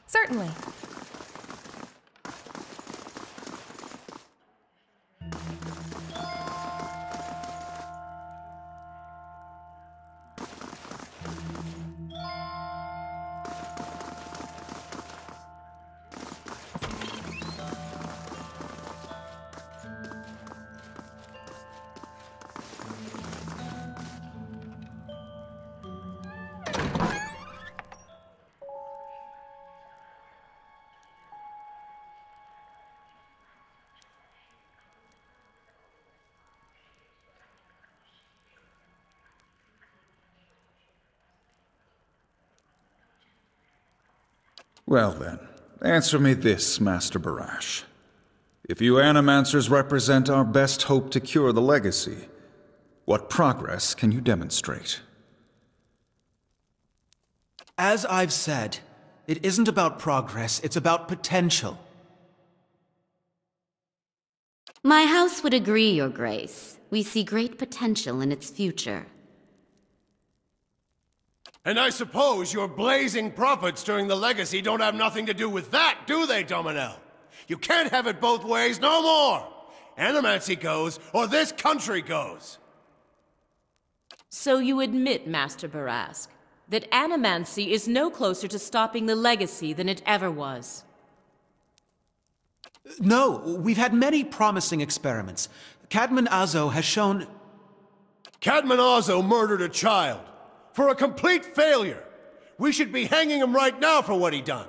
Certainly. Well then, answer me this, Master Barash. If you Animancers represent our best hope to cure the legacy, what progress can you demonstrate? As I've said, it isn't about progress, it's about potential. My house would agree, Your Grace. We see great potential in its future. And I suppose your blazing profits during the legacy don't have nothing to do with that, do they, Dominel? You can't have it both ways no more! Animancy goes, or this country goes! So you admit, Master Barask, that Animancy is no closer to stopping the legacy than it ever was? No, we've had many promising experiments. Cadman Azo has shown... Cadman Azo murdered a child. For a complete failure. We should be hanging him right now for what he done.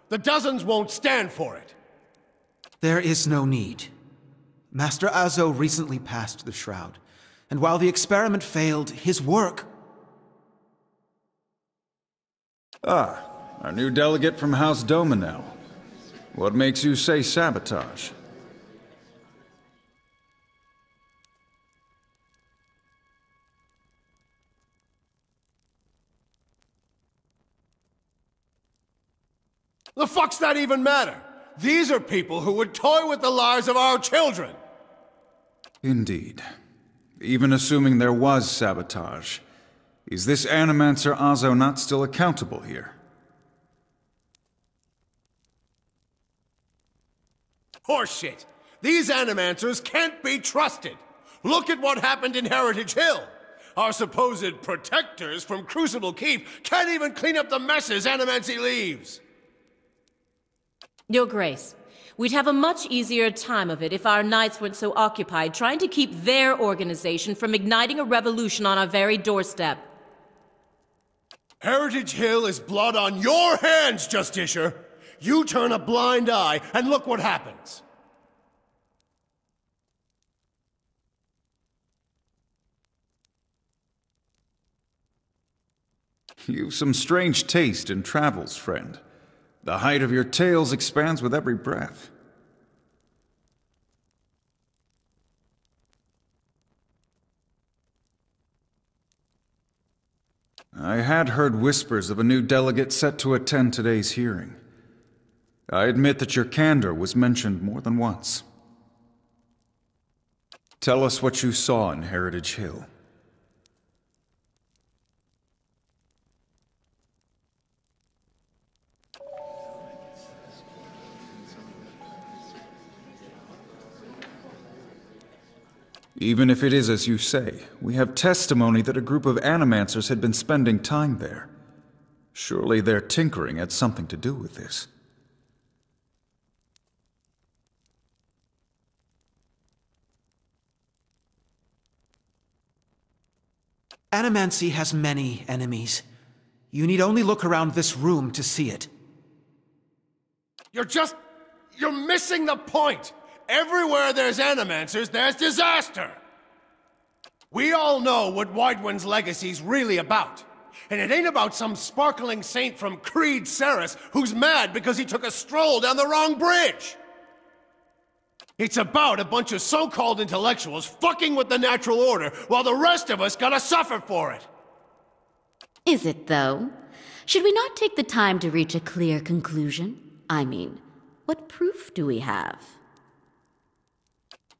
The dozens won't stand for it. There is no need. Master Azo recently passed the Shroud, and while the experiment failed, his work... Ah, our new delegate from House Dominel. What makes you say sabotage? The fuck's that even matter? These are people who would toy with the lives of our children! Indeed. Even assuming there was sabotage, is this Animancer Azo not still accountable here? Horseshit! These Animancers can't be trusted! Look at what happened in Heritage Hill! Our supposed protectors from Crucible Keep can't even clean up the messes Animancy leaves! Your Grace, we'd have a much easier time of it if our knights weren't so occupied trying to keep their organization from igniting a revolution on our very doorstep. Heritage Hill is blood on your hands, Justicia! You turn a blind eye, and look what happens! You've some strange taste in travels, friend. The height of your tales expands with every breath. I had heard whispers of a new delegate set to attend today's hearing. I admit that your candor was mentioned more than once. Tell us what you saw in Heritage Hill. Even if it is as you say, we have testimony that a group of Animancers had been spending time there. Surely their tinkering had something to do with this. Animancy has many enemies. You need only look around this room to see it. You're missing the point! Everywhere there's Animancers, there's disaster! We all know what Widewind's legacy's really about. And it ain't about some sparkling saint from Creed Ceres who's mad because he took a stroll down the wrong bridge! It's about a bunch of so-called intellectuals fucking with the natural order while the rest of us gotta suffer for it! Is it, though? Should we not take the time to reach a clear conclusion? I mean, what proof do we have?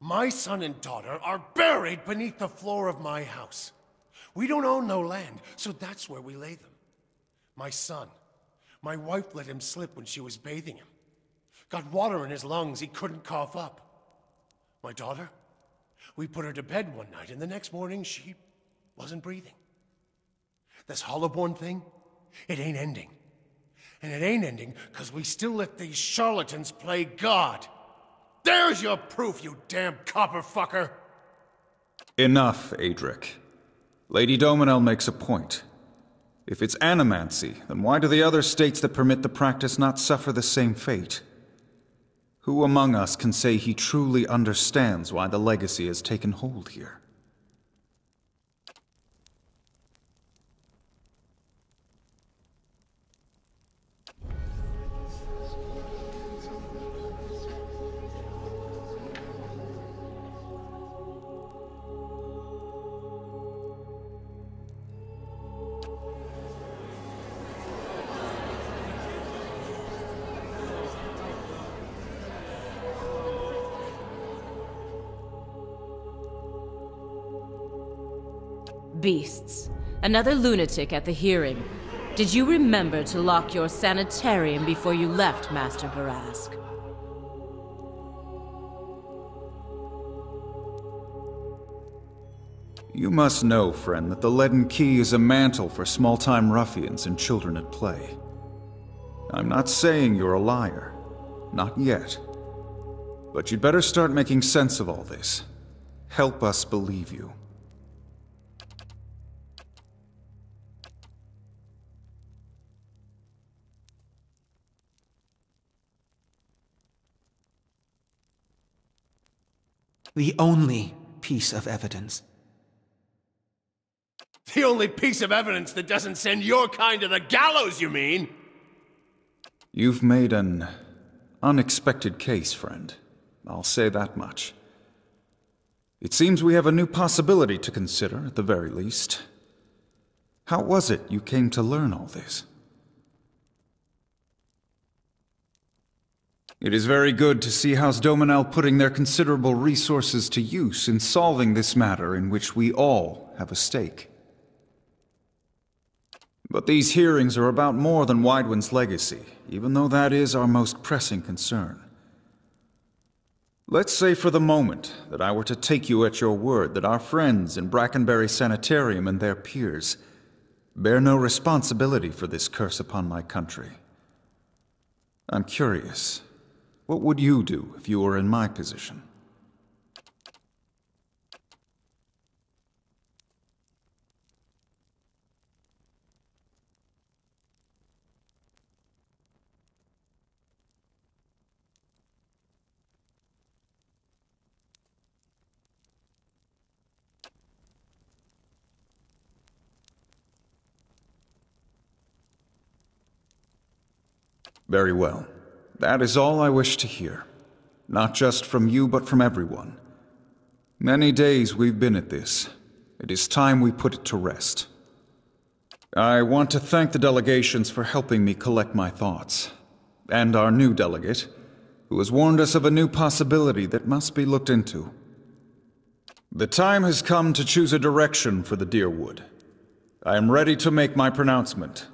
My son and daughter are buried beneath the floor of my house. We don't own no land, so that's where we lay them. My son, My wife let him slip when she was bathing him. Got water in his lungs, he couldn't cough up. My daughter? We put her to bed one night, and the next morning she wasn't breathing. This Hollowborn thing, it ain't ending. And it ain't ending because we still let these charlatans play God. There's your proof, you damn copper fucker! Enough, Adric. Lady Dominel makes a point. If it's Animancy, then why do the other states that permit the practice not suffer the same fate? Who among us can say he truly understands why the legacy has taken hold here? Beasts. Another lunatic at the hearing. Did you remember to lock your sanitarium before you left, Master Barask? You must know, friend, that the leaden key is a mantle for small-time ruffians and children at play. I'm not saying you're a liar. Not yet. But you'd better start making sense of all this. Help us believe you. The only piece of evidence. The only piece of evidence that doesn't send your kind to the gallows, you mean? You've made an unexpected case, friend. I'll say that much. It seems we have a new possibility to consider, at the very least. How was it you came to learn all this? It is very good to see House Dominel putting their considerable resources to use in solving this matter in which we all have a stake. But these hearings are about more than Widewind's legacy, even though that is our most pressing concern. Let's say for the moment that I were to take you at your word that our friends in Brackenbury Sanitarium and their peers bear no responsibility for this curse upon my country. I'm curious. What would you do if you were in my position? Very well. That is all I wish to hear. Not just from you, but from everyone. Many days we've been at this. It is time we put it to rest. I want to thank the delegations for helping me collect my thoughts. And our new delegate, who has warned us of a new possibility that must be looked into. The time has come to choose a direction for the Deerwood. I am ready to make my pronouncement.